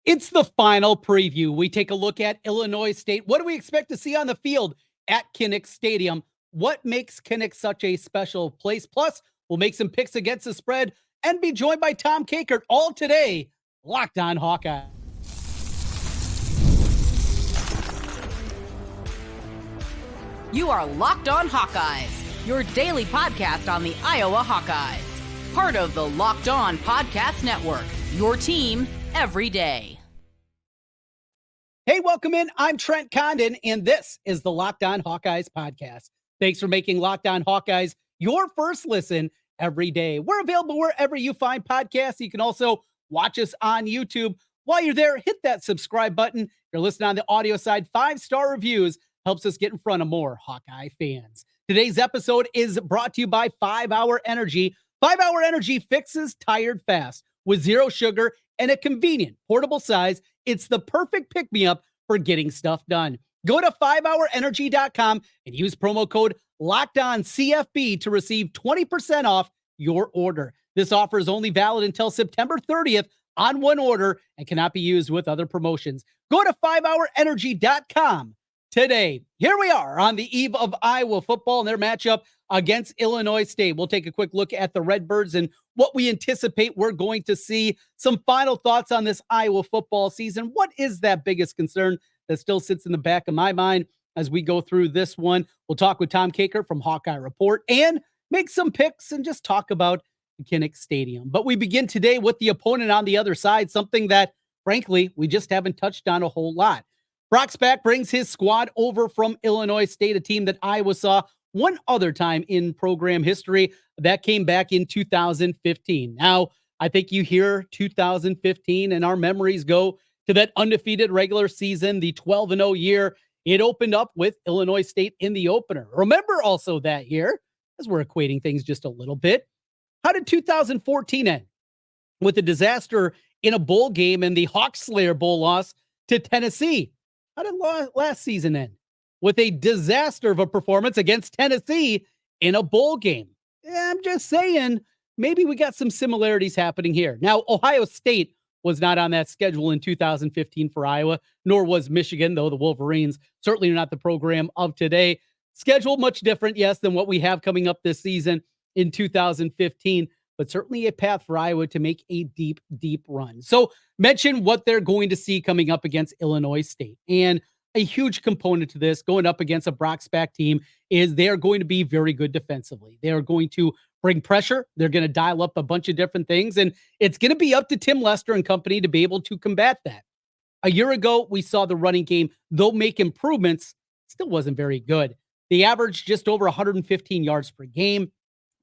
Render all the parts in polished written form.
It's the final preview. We take a look at Illinois State. What do we expect to see on the field at Kinnick Stadium? What makes Kinnick such a special place? Plus, we'll make some picks against the spread and be joined by Tom Kakert all today. Locked On Hawkeye. You are Locked On Hawkeyes, your daily podcast on the Iowa Hawkeyes. Part of the Locked On Podcast Network, your team every day. Hey, welcome in. I'm Trent Condon, and this is the Locked On Hawkeyes Podcast. Thanks for making Locked On Hawkeyes your first listen every day. We're available wherever you find podcasts. You can also watch us on YouTube. While you're there, hit that subscribe button. If you're listening on the audio side, 5-star reviews helps us get in front of more Hawkeye fans. Today's episode is brought to you by 5-Hour Energy. 5-Hour Energy fixes tired fast with zero sugar and a convenient portable size. It's the perfect pick-me-up for getting stuff done. Go to 5hourenergy.com and use promo code LOCKEDONCFB to receive 20% off your order. This offer is only valid until September 30th on one order and cannot be used with other promotions. Go to 5hourenergy.com today. Here we are on the eve of Iowa football and their matchup against Illinois State. We'll take a quick look at the Redbirds and what we anticipate we're going to see. Some final thoughts on this Iowa football season. What is that biggest concern that still sits in the back of my mind as we go through this one? We'll talk with Tom Kakert from Hawkeye Report and make some picks and just talk about Kinnick Stadium. But we begin today with the opponent on the other side, something that, frankly, we just haven't touched on a whole lot. Brock Spack brings his squad over from Illinois State, a team that Iowa saw one other time in program history. That came back in 2015. Now, I think you hear 2015 and our memories go to that undefeated regular season, the 12-0 year. It opened up with Illinois State in the opener. Remember also that year, as we're equating things just a little bit, how did 2014 end? With a disaster in a bowl game and the Hawk Slayer Bowl loss to Tennessee. How did last season end? With a disaster of a performance against Tennessee in a bowl game. I'm just saying, maybe we got some similarities happening here. Now, Ohio State was not on that schedule in 2015 for Iowa, nor was Michigan, though the Wolverines certainly are not the program of today. Schedule much different, yes, than what we have coming up this season in 2015, but certainly a path for Iowa to make a deep, deep run. So mention what they're going to see coming up against Illinois State. And a huge component to this, going up against a Brock Spack team, is they are going to be very good defensively. They are going to bring pressure. They're going to dial up a bunch of different things, and it's going to be up to Tim Lester and company to be able to combat that. A year ago, we saw the running game, though make improvements, still wasn't very good. They averaged just over 115 yards per game,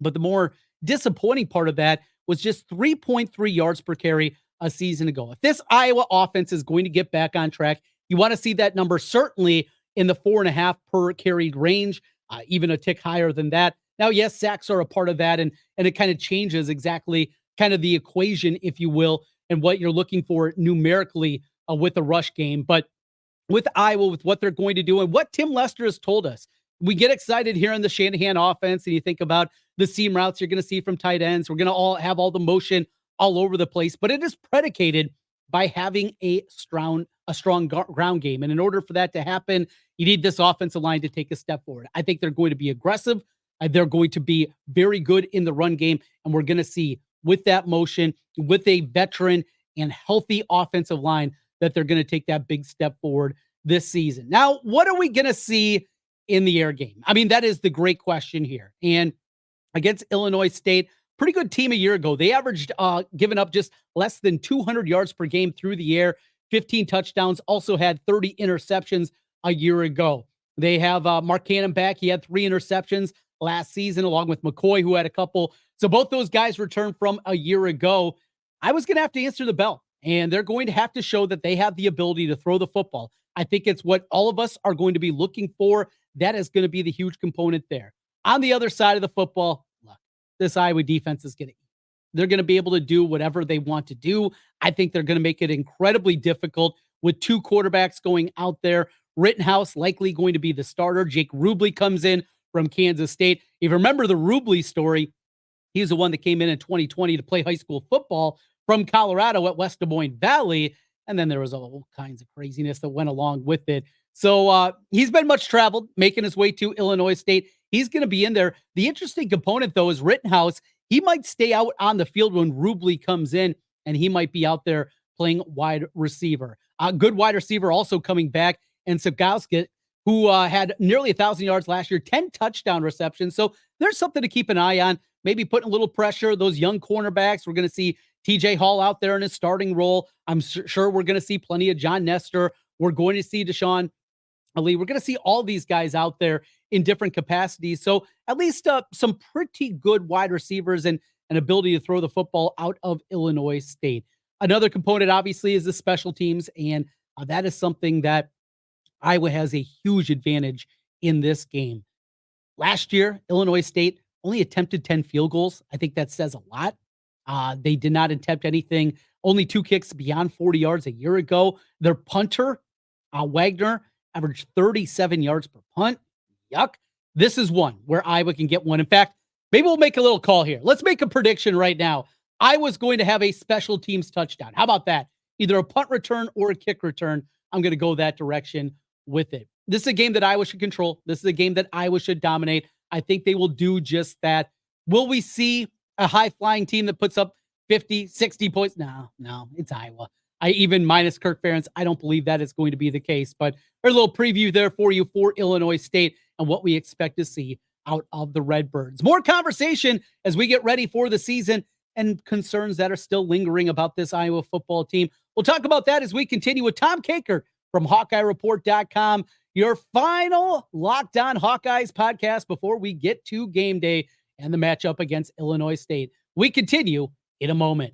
but the more disappointing part of that was just 3.3 yards per carry a season ago. If this Iowa offense is going to get back on track, you want to see that number certainly in the 4.5 per carried range, even a tick higher than that. Now, yes, sacks are a part of that, and it kind of changes exactly kind of the equation, if you will, and what you're looking for numerically with the rush game. But with Iowa, with what they're going to do and what Tim Lester has told us, we get excited here in the Shanahan offense, and you think about the seam routes you're going to see from tight ends. We're going to all have all the motion all over the place, but it is predicated by having a strong ground game. And in order for that to happen, you need this offensive line to take a step forward. I think they're going to be aggressive. They're going to be very good in the run game. And we're going to see with that motion, with a veteran and healthy offensive line, that they're going to take that big step forward this season. Now, what are we going to see in the air game? I mean, that is the great question here. And against Illinois State, pretty good team a year ago. They averaged giving up just less than 200 yards per game through the air, 15 touchdowns, also had 30 interceptions a year ago. They have Mark Cannon back. He had 3 interceptions last season, along with McCoy, who had a couple. So both those guys returned from a year ago. I was going to have to answer the bell, and they're going to have to show that they have the ability to throw the football. I think it's what all of us are going to be looking for. That is going to be the huge component there. On the other side of the football, look, this Iowa defense is going to eat. They're going to be able to do whatever they want to do. I think they're going to make it incredibly difficult with 2 quarterbacks going out there. Rittenhouse likely going to be the starter. Jake Rubley comes in from Kansas State. If you remember the Rubley story, he's the one that came in 2020 to play high school football from Colorado at West Des Moines Valley. And then there was all kinds of craziness that went along with it. So he's been much traveled, making his way to Illinois State. He's going to be in there. The interesting component, though, is Rittenhouse. He might stay out on the field when Rubley comes in, and he might be out there playing wide receiver. A good wide receiver also coming back, and Sagowski, who had nearly 1,000 yards last year, 10 touchdown receptions. So there's something to keep an eye on. Maybe putting a little pressure. Those young cornerbacks, we're going to see TJ Hall out there in his starting role. I'm sure we're going to see plenty of John Nestor. We're going to see Deshaun Ali. We're going to see all these guys out there in different capacities. So at least some pretty good wide receivers and an ability to throw the football out of Illinois State. Another component, obviously, is the special teams, and that is something that Iowa has a huge advantage in this game. Last year, Illinois State only attempted 10 field goals. I think that says a lot. They did not attempt anything, only 2 kicks beyond 40 yards a year ago. Their punter, Wagner, averaged 37 yards per punt. Yuck. This is one where Iowa can get one. In fact, maybe we'll make a little call here. Let's make a prediction right now. Iowa's going to have a special teams touchdown. How about that? Either a punt return or a kick return. I'm going to go that direction with it. This is a game that Iowa should control. This is a game that Iowa should dominate. I think they will do just that. Will we see a high-flying team that puts up 50, 60 points? No, it's Iowa. Even minus Kirk Ferentz, I don't believe that is going to be the case. But a little preview there for you for Illinois State and what we expect to see out of the Redbirds. More conversation as we get ready for the season and concerns that are still lingering about this Iowa football team. We'll talk about that as we continue with Tom Kakert from HawkeyeReport.com, your final Locked On Hawkeyes podcast before we get to game day and the matchup against Illinois State. We continue in a moment.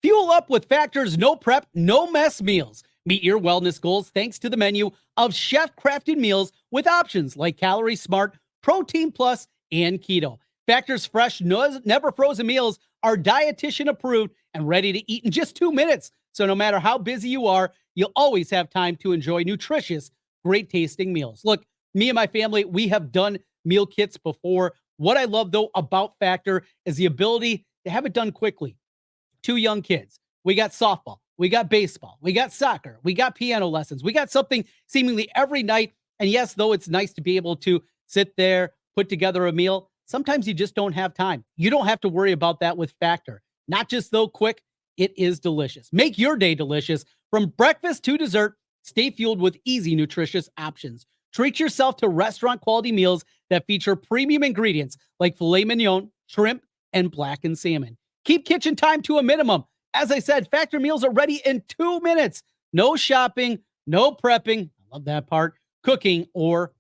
Fuel up with Factor's no prep, no mess meals. Meet your wellness goals thanks to the menu of chef-crafted meals with options like Calorie Smart, Protein Plus, and Keto. Factor's fresh, never frozen meals are dietitian approved and ready to eat in just 2 minutes. So no matter how busy you are, you'll always have time to enjoy nutritious, great tasting meals. Look, me and my family, we have done meal kits before. What I love though about Factor is the ability to have it done quickly. 2 young kids. We got softball. We got baseball. We got soccer. We got piano lessons. We got something seemingly every night. And yes, though it's nice to be able to sit there, put together a meal, sometimes you just don't have time. You don't have to worry about that with Factor. Not just though quick, it is delicious. Make your day delicious from breakfast to dessert. Stay fueled with easy, nutritious options. Treat yourself to restaurant quality meals that feature premium ingredients like filet mignon, shrimp, and blackened salmon. Keep kitchen time to a minimum. As I said, Factor meals are ready in 2 minutes. No shopping, no prepping. I love that part. Cooking, or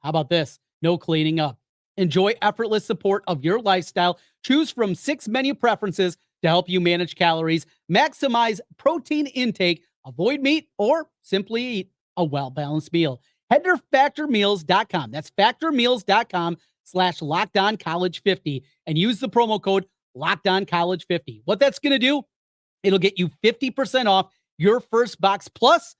how about this? No cleaning up. Enjoy effortless support of your lifestyle. Choose from 6 menu preferences to help you manage calories, maximize protein intake, avoid meat, or simply eat a well-balanced meal. Head to factormeals.com. That's factormeals.com/LockedOnCollege50 and use the promo code LockedOnCollege50. What that's going to do, it'll get you 50% off your first box plus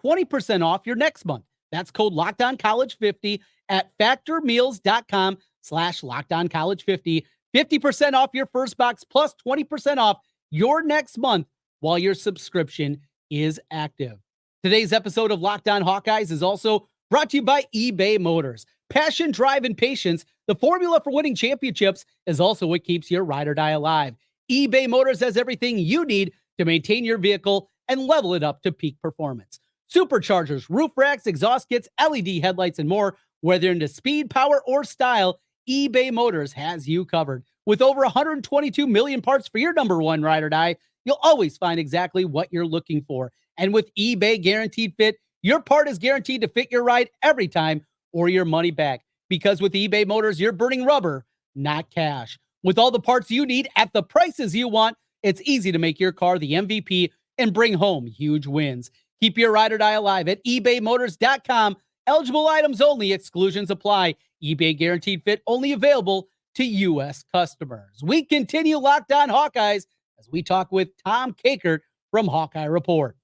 20% off your next month. That's code LockedOnCollege50 at factormeals.com/LockedOnCollege50. 50% off your first box plus 20% off your next month while your subscription is active. Today's episode of Locked On Hawkeyes is also brought to you by eBay Motors. Passion, drive, and patience, the formula for winning championships, is also what keeps your ride or die alive. eBay Motors has everything you need to maintain your vehicle and level it up to peak performance. Superchargers, roof racks, exhaust kits, LED headlights, and more. Whether into speed, power, or style, eBay Motors has you covered. With over 122 million parts for your number one ride or die, you'll always find exactly what you're looking for. And with eBay Guaranteed Fit, your part is guaranteed to fit your ride every time or your money back. Because with eBay Motors, you're burning rubber, not cash. With all the parts you need at the prices you want, it's easy to make your car the MVP and bring home huge wins. Keep your ride or die alive at ebaymotors.com. Eligible items only. Exclusions apply. eBay Guaranteed Fit only available to U.S. customers. We continue Locked On Hawkeyes as we talk with Tom Kakert from Hawkeye Report.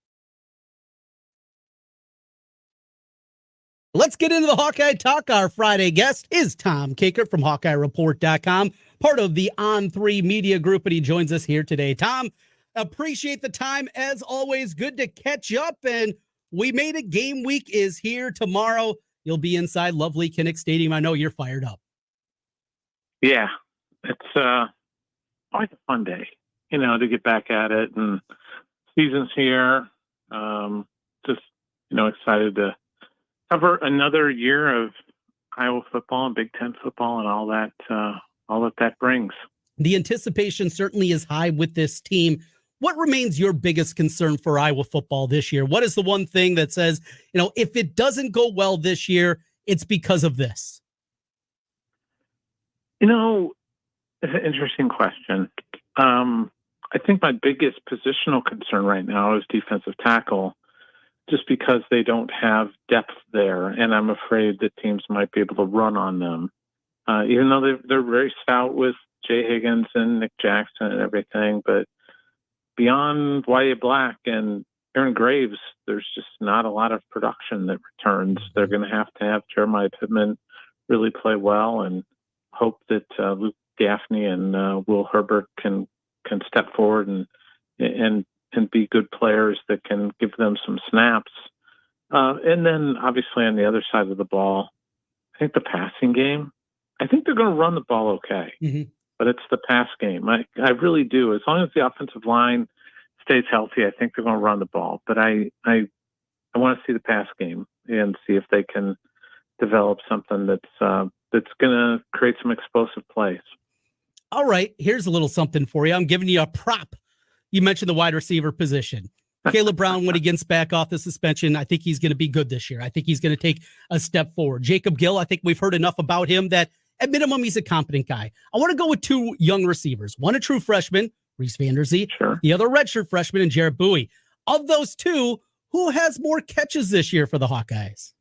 Let's get into the Hawkeye Talk. Our Friday guest is Tom Kakert from HawkeyeReport.com, part of the On3 Media Group, and he joins us here today. Tom, appreciate the time as always. Good to catch up, and we made it. Game week is here tomorrow. You'll be inside lovely Kinnick Stadium. I know you're fired up. Yeah, it's always a fun day, to get back at it, and season's here. Just, excited to cover another year of Iowa football and Big Ten football and all that brings. The anticipation certainly is high with this team. What remains your biggest concern for Iowa football this year? What is the one thing that says, if it doesn't go well this year, it's because of this? It's an interesting question. I think my biggest positional concern right now is defensive tackle, just because they don't have depth there, and I'm afraid that teams might be able to run on them. Even though they're very stout with Jay Higgins and Nick Jackson and everything, but beyond Wyatt Black and Aaron Graves, there's just not a lot of production that returns. They're going to have Jeremiah Pittman really play well, and hope that Luke Gaffney and Will Herbert can step forward and be good players that can give them some snaps. And then obviously on the other side of the ball, I think the passing game, I think they're going to run the ball okay, but it's the pass game. I really do. As long as the offensive line stays healthy, I think they're going to run the ball, but I want to see the pass game and see if they can develop something that's going to create some explosive plays. All right, here's a little something for you. I'm giving you a prop. You mentioned the wide receiver position. Caleb Brown, when he gets back off the suspension, I think he's going to be good this year. I think he's going to take a step forward. Jacob Gill, I think we've heard enough about him that at minimum, he's a competent guy. I want to go with two young receivers. One a true freshman, Reese Vanderzee. Sure. The other redshirt freshman, and Jarrett Bowie. Of those two, who has more catches this year for the Hawkeyes?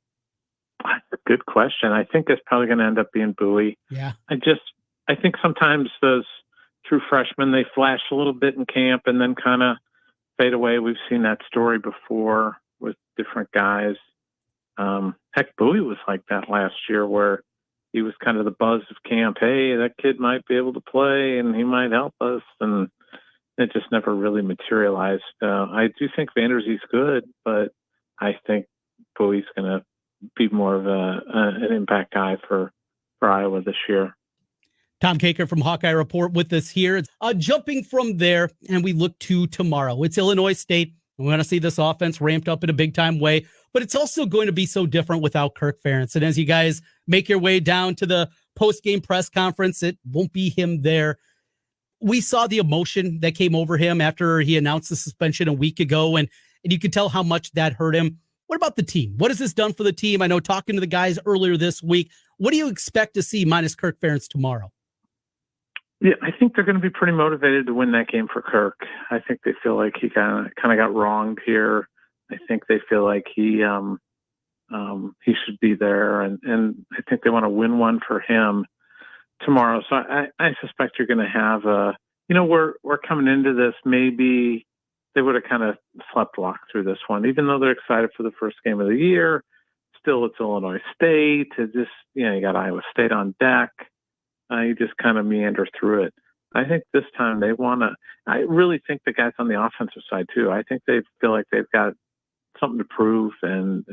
That's a good question. I think it's probably going to end up being Bowie. Yeah. I think sometimes those true freshmen, they flash a little bit in camp and then kind of fade away. We've seen that story before with different guys. Heck, Bowie was like that last year, where he was kind of the buzz of camp. Hey, that kid might be able to play and he might help us. And it just never really materialized. I do think Vanderzee's good, but I think Bowie's going to be more of an impact guy for Iowa this year. Tom Kakert from Hawkeye Report with us here. Jumping from there, and we look to tomorrow. It's Illinois State. We want to see this offense ramped up in a big-time way, but it's also going to be so different without Kirk Ferentz. And as you guys make your way down to the post-game press conference, it won't be him there. We saw the emotion that came over him after he announced the suspension a week ago, and you could tell how much that hurt him. What about the team? What has this done for the team? I know talking to the guys earlier this week, what do you expect to see minus Kirk Ferentz tomorrow? Yeah, I think they're going to be pretty motivated to win that game for Kirk. I think they feel like he kind of got wronged here. I think they feel like he should be there, and I think they want to win one for him tomorrow. So I suspect you're going to have we're coming into this, maybe they would have kind of slept walk through this one, even though they're excited for the first game of the year. Still, it's Illinois State. You got Iowa State on deck. You just kind of meander through it. I think this time they want to. I really think the guys on the offensive side too. I think they feel like they've got something to prove, and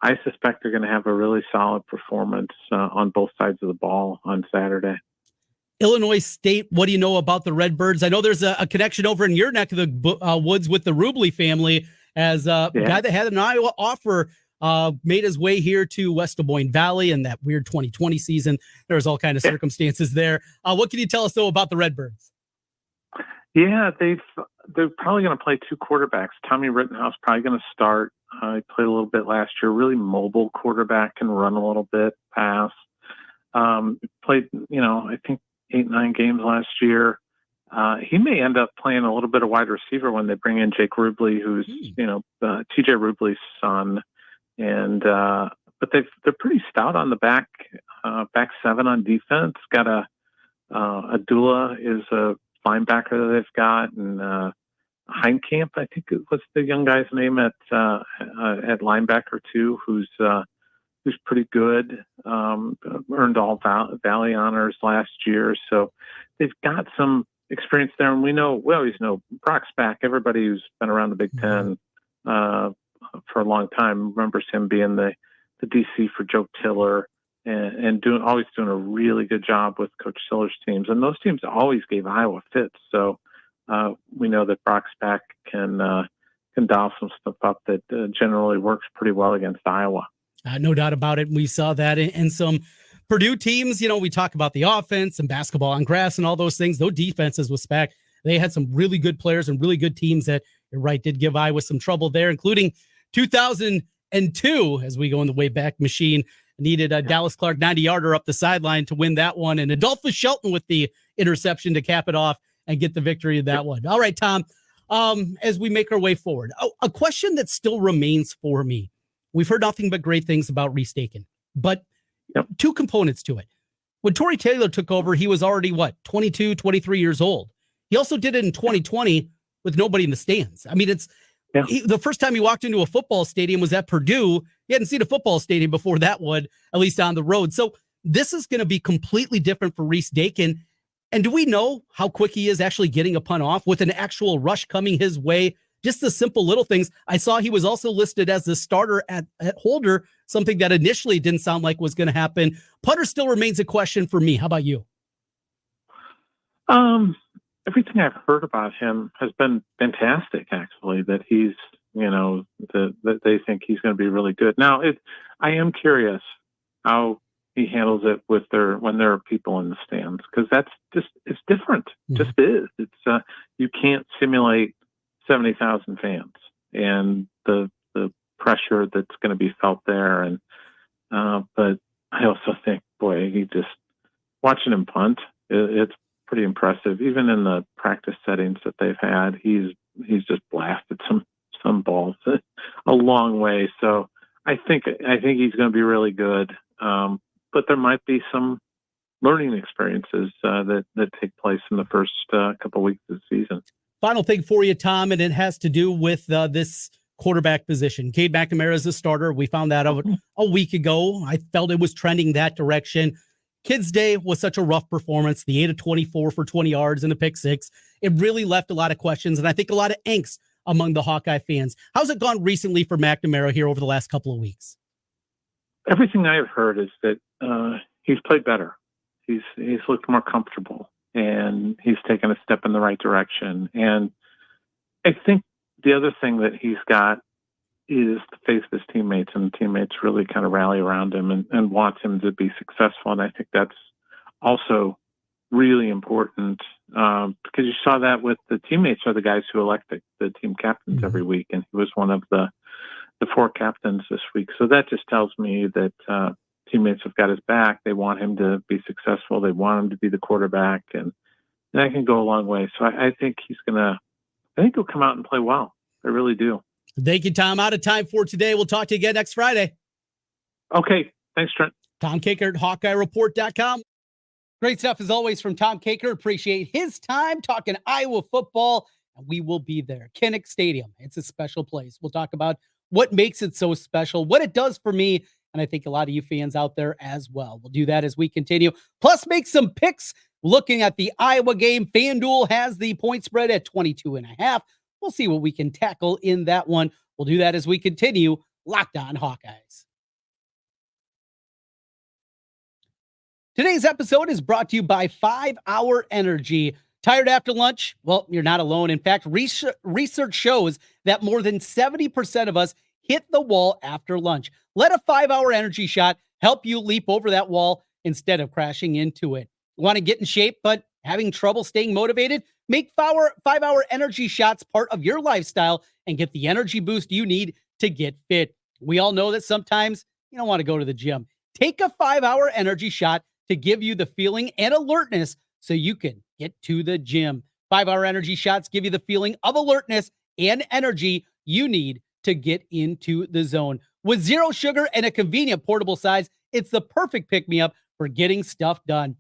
I suspect they're going to have a really solid performance on both sides of the ball on Saturday. Illinois State, what do you know about the Redbirds? I know there's a connection over in your neck of the woods with the Rubley family, as a guy that had an Iowa offer made his way here to West Des Moines Valley in that weird 2020 season. There's all kinds of circumstances there. What can you tell us, though, about the Redbirds? Yeah, they're probably going to play two quarterbacks. Tommy Rittenhouse probably going to start. He played a little bit last year, really mobile quarterback, can run a little bit, pass. Played, I think 8-9 games last year. He may end up playing a little bit of wide receiver when they bring in Jake Rubley, who's, TJ Rubley's son. And, but they're pretty stout on the back seven on defense. Got Adula is a linebacker that they've got, and Heinkamp, I think it was the young guy's name at linebacker too, who's who's pretty good, earned all Valley honors last year. So they've got some experience there. And we always know Brock's back. Everybody who's been around the Big Ten for a long time remembers him being the DC for Joe Tiller and always doing a really good job with Coach Tiller's teams. And those teams always gave Iowa fits. So we know that Brock's back can dial some stuff up that generally works pretty well against Iowa. No doubt about it. We saw that in some Purdue teams. We talk about the offense and basketball on grass and all those things. Those defenses with SPAC, they had some really good players and really good teams that, you're right, did give Iowa some trouble there, including 2002, as we go in the way back machine. Needed a Dallas Clark 90-yarder up the sideline to win that one. And Adolphus Shelton with the interception to cap it off and get the victory of that one. All right, Tom, as we make our way forward, a question that still remains for me. We've heard nothing but great things about Reese Dakin, but two components to it. When Tory Taylor took over, he was already, 22, 23 years old. He also did it in 2020 with nobody in the stands. I mean, the first time he walked into a football stadium was at Purdue. He hadn't seen a football stadium before that one, at least on the road. So this is going to be completely different for Reese Dakin. And do we know how quick he is actually getting a punt off with an actual rush coming his way? Just the simple little things. I saw he was also listed as the starter at holder, something that initially didn't sound like was going to happen. Punter still remains a question for me. How about you? Everything I've heard about him has been fantastic, actually, that he's, that they think he's going to be really good. Now, I am curious how he handles it when there are people in the stands, because it's different. Mm-hmm. Just is. It's you can't simulate 70,000 fans and the pressure that's going to be felt there. And but I also think, boy, watching him punt, it's pretty impressive. Even in the practice settings that they've had, he's just blasted some balls a long way. So I think he's going to be really good. But there might be some learning experiences that take place in the first couple weeks of the season. Final thing for you, Tom, and it has to do with this quarterback position. Cade McNamara is the starter. We found that out a week ago. I felt it was trending that direction. Kids Day was such a rough performance. The 8 of 24 for 20 yards and a pick six. It really left a lot of questions, and I think a lot of angst among the Hawkeye fans. How's it gone recently for McNamara here over the last couple of weeks? Everything I've heard is that he's played better. He's looked more comfortable, and he's taken a step in the right direction. And I think the other thing that he's got is the faith of his teammates, and the teammates really kind of rally around him and want him to be successful. And I think that's also really important because you saw that with the teammates are the guys who elect the team captains every week. And he was one of the 4 captains this week. So that just tells me that teammates have got his back. They want him to be successful. They want him to be the quarterback, and that can go a long way. So I think he'll come out and play well. I really do. Thank you, Tom. Out of time for today. We'll talk to you again next Friday. Okay. Thanks, Trent. Tom Kakert, HawkeyeReport.com. Great stuff as always from Tom Kakert. Appreciate his time talking Iowa football, and we will be there. Kinnick Stadium. It's a special place. We'll talk about what makes it so special, what it does for me, and I think a lot of you fans out there as well. We'll do that as we continue. Plus, make some picks looking at the Iowa game. FanDuel has the point spread at 22.5. We'll see what we can tackle in that one. We'll do that as we continue Locked On Hawkeyes. Today's episode is brought to you by 5 Hour Energy. Tired after lunch? Well, you're not alone. In fact, research shows that more than 70% of us hit the wall after lunch. Let a 5 Hour Energy shot help you leap over that wall instead of crashing into it. Want to get in shape, but having trouble staying motivated? Make 5 Hour Energy shots part of your lifestyle and get the energy boost you need to get fit. We all know that sometimes you don't want to go to the gym. Take a 5 Hour Energy shot to give you the feeling and alertness so you can get to the gym. 5 Hour Energy shots give you the feeling of alertness and energy you need to get into the zone. With 0 sugar and a convenient portable size, it's the perfect pick-me-up for getting stuff done.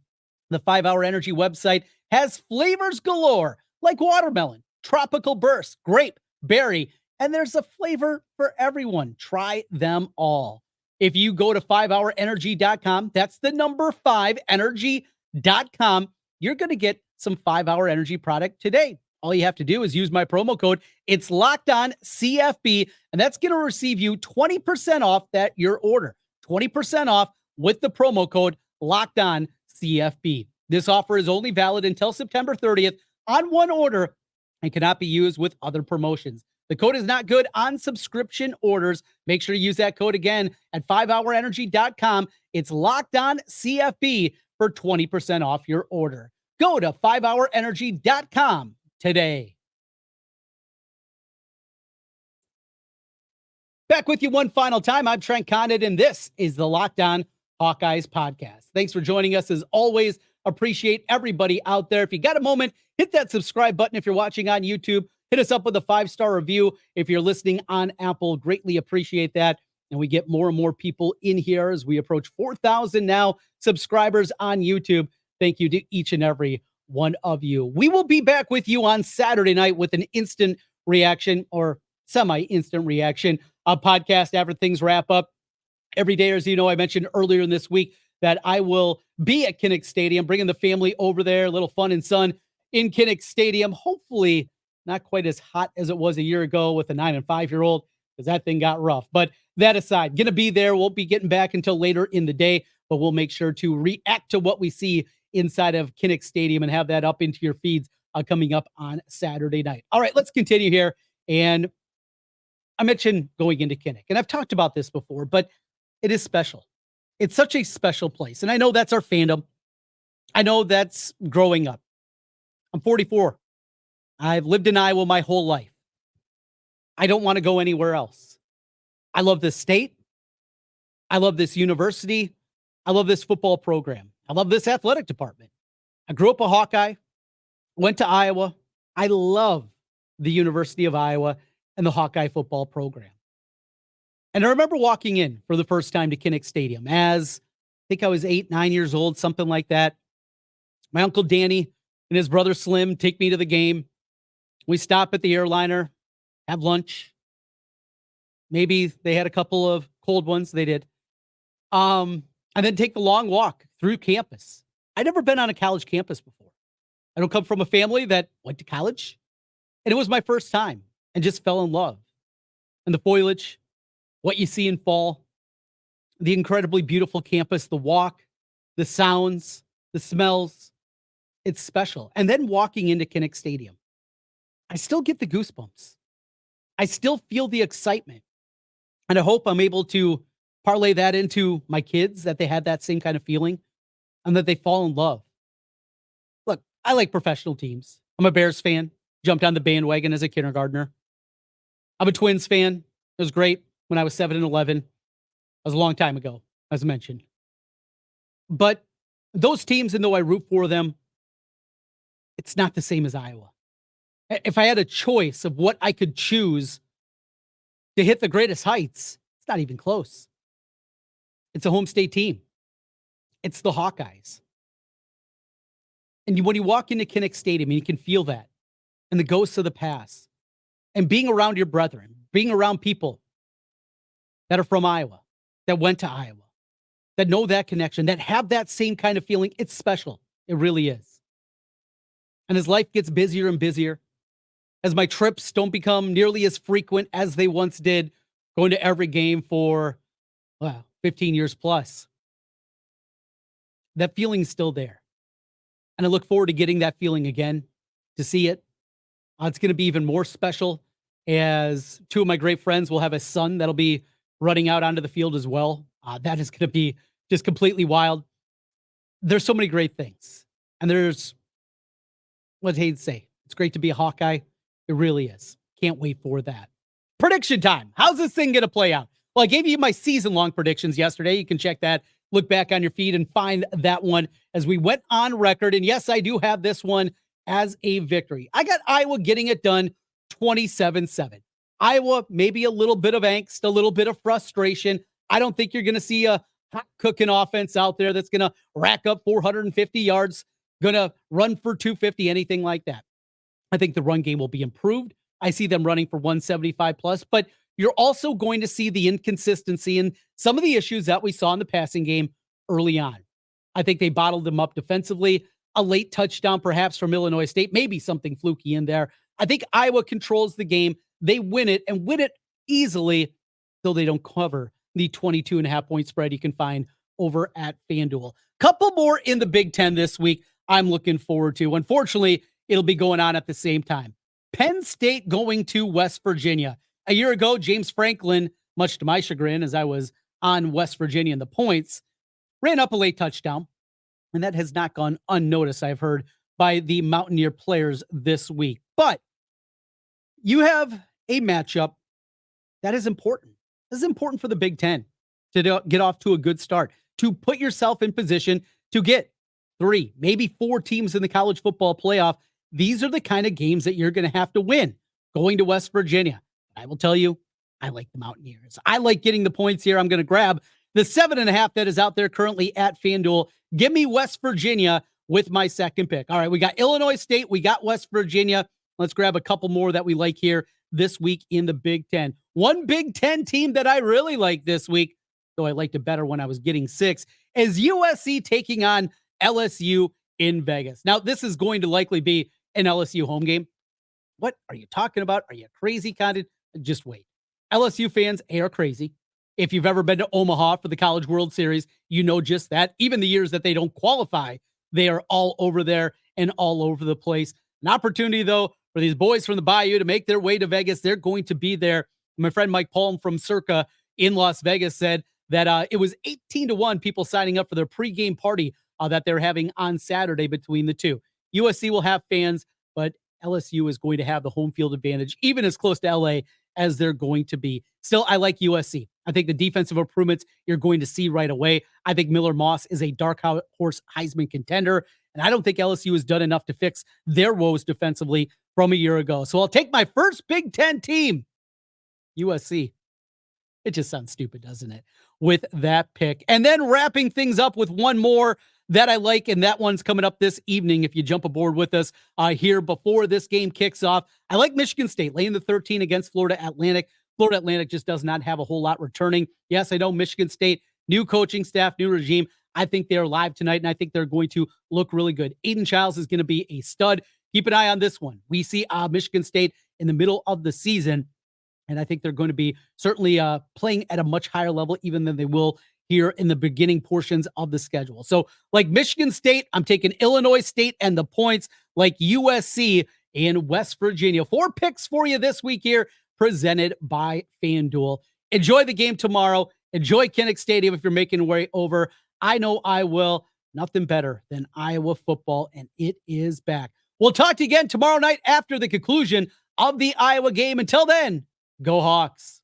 The 5 Hour Energy website has flavors galore like watermelon, tropical burst, grape, berry, and there's a flavor for everyone. Try them all. If you go to 5hourenergy.com, that's the number 5energy.com, you're going to get some 5-Hour Energy product today. All you have to do is use my promo code. It's Locked On CFB, and that's going to receive you 20% off your order. 20% off with the promo code Locked On CFB. This offer is only valid until September 30th on one order and cannot be used with other promotions. The code is not good on subscription orders. Make sure to use that code again at 5hourenergy.com. It's Locked On CFB for 20% off your order. Go to 5hourenergy.com today. Back with you one final time. I'm Trent Condon, and this is the Locked On Hawkeyes Podcast. Thanks for joining us as always. Appreciate everybody out there. If you got a moment, hit that subscribe button if you're watching on YouTube. Hit us up with a 5-star review if you're listening on Apple. Greatly appreciate that. And we get more and more people in here as we approach 4,000 now subscribers on YouTube. Thank you to each and every one of you. We will be back with you on Saturday night with an instant reaction or semi-instant reaction podcast after things wrap up. Every day, as you know, I mentioned earlier in this week that I will be at Kinnick Stadium, bringing the family over there, a little fun and sun in Kinnick Stadium. Hopefully not quite as hot as it was a year ago with a 9 and 5-year-old, because that thing got rough. But that aside, going to be there. Won't be getting back until later in the day, but we'll make sure to react to what we see inside of Kinnick Stadium and have that up into your feeds coming up on Saturday night. All right, let's continue here. And I mentioned going into Kinnick, and I've talked about this before, but it is special. It's such a special place. And I know that's our fandom. I know that's growing up. I'm 44. I've lived in Iowa my whole life. I don't want to go anywhere else. I love this state. I love this university. I love this football program. I love this athletic department. I grew up a Hawkeye, went to Iowa. I love the University of Iowa and the Hawkeye football program. And I remember walking in for the first time to Kinnick Stadium as I think I was 8, 9 years old, something like that. My Uncle Danny and his brother Slim take me to the game. We stop at the airliner, have lunch. Maybe they had a couple of cold ones. They did. And then take the long walk through campus. I'd never been on a college campus before. I don't come from a family that went to college. And it was my first time and just fell in love. And the foliage, what you see in fall, the incredibly beautiful campus, the walk, the sounds, the smells. It's special. And then walking into Kinnick Stadium, I still get the goosebumps. I still feel the excitement. And I hope I'm able to parlay that into my kids, that they had that same kind of feeling and that they fall in love. Look, I like professional teams. I'm a Bears fan. Jumped on the bandwagon as a kindergartner. I'm a Twins fan. It was great when I was 7 and 11. That was a long time ago, as mentioned. But those teams, and though I root for them, it's not the same as Iowa. If I had a choice of what I could choose to hit the greatest heights, it's not even close. It's a home state team. It's the Hawkeyes. And when you walk into Kinnick Stadium, and you can feel that, and the ghosts of the past, and being around your brethren, being around people that are from Iowa, that went to Iowa, that know that connection, that have that same kind of feeling, it's special. It really is. And as life gets busier and busier, as my trips don't become nearly as frequent as they once did, going to every game for, 15 years plus, that feeling's still there. And I look forward to getting that feeling again, to see it. It's going to be even more special as two of my great friends will have a son that'll be running out onto the field as well. That is going to be just completely wild. There's so many great things. And there's, what I'd say, it's great to be a Hawkeye. It really is. Can't wait for that. Prediction time. How's this thing going to play out? Well, I gave you my season-long predictions yesterday. You can check that. Look back on your feed and find that one as we went on record. And yes, I do have this one as a victory. I got Iowa getting it done 27-7. Iowa, maybe a little bit of angst, a little bit of frustration. I don't think you're going to see a hot cooking offense out there that's going to rack up 450 yards, going to run for 250, anything like that. I think the run game will be improved. I see them running for 175 plus, but you're also going to see the inconsistency and some of the issues that we saw in the passing game early on. I think they bottled them up defensively. A late touchdown, perhaps from Illinois State, maybe something fluky in there. I think Iowa controls the game. They win it and win it easily, though they don't cover the 22.5 point spread you can find over at FanDuel. Couple more in the Big Ten this week I'm looking forward to. Unfortunately, it'll be going on at the same time. Penn State going to West Virginia. A year ago, James Franklin, much to my chagrin, as I was on West Virginia in the points, ran up a late touchdown, and that has not gone unnoticed, I've heard, by the Mountaineer players this week. But you have a matchup that is important. This is important for the Big Ten to get off to a good start, to put yourself in position to get 3, maybe 4 teams in the college football playoff. These are the kind of games that you're going to have to win going to West Virginia. I will tell you, I like the Mountaineers. I like getting the points here. I'm going to grab the 7.5 that is out there currently at FanDuel. Give me West Virginia with my second pick. All right, we got Illinois State. We got West Virginia. Let's grab a couple more that we like here this week in the Big Ten. One Big Ten team that I really like this week, though I liked it better when I was getting 6, is USC taking on LSU in Vegas. Now, this is going to likely be an LSU home game. What are you talking about? Are you crazy, Condon? Just wait. LSU fans are crazy. If you've ever been to Omaha for the College World Series, you know just that. Even the years that they don't qualify, they are all over there and all over the place. An opportunity, though, for these boys from the Bayou to make their way to Vegas. They're going to be there. My friend Mike Palm from Circa in Las Vegas said that it was 18-1 people signing up for their pregame party that they're having on Saturday between the two. USC will have fans, but LSU is going to have the home field advantage, even as close to LA as they're going to be. Still, I like USC. I think the defensive improvements you're going to see right away. I think Miller Moss is a dark horse Heisman contender, and I don't think LSU has done enough to fix their woes defensively from a year ago. So I'll take my first Big Ten team, USC. It just sounds stupid, doesn't it, with that pick? And then wrapping things up with one more that I like, and that one's coming up this evening if you jump aboard with us here before this game kicks off. I like Michigan State laying the 13 against Florida Atlantic. Florida Atlantic just does not have a whole lot returning. Yes, I know Michigan State, new coaching staff, new regime. I think they're live tonight, and I think they're going to look really good. Aiden Childs is going to be a stud. Keep an eye on this one. We see Michigan State in the middle of the season, and I think they're going to be certainly playing at a much higher level even than they will here in the beginning portions of the schedule. So like Michigan State, I'm taking Illinois State and the points, like USC and West Virginia. 4 picks for you this week here, presented by FanDuel. Enjoy the game tomorrow. Enjoy Kinnick Stadium if you're making your way over. I know I will. Nothing better than Iowa football, and it is back. We'll talk to you again tomorrow night after the conclusion of the Iowa game. Until then, go Hawks.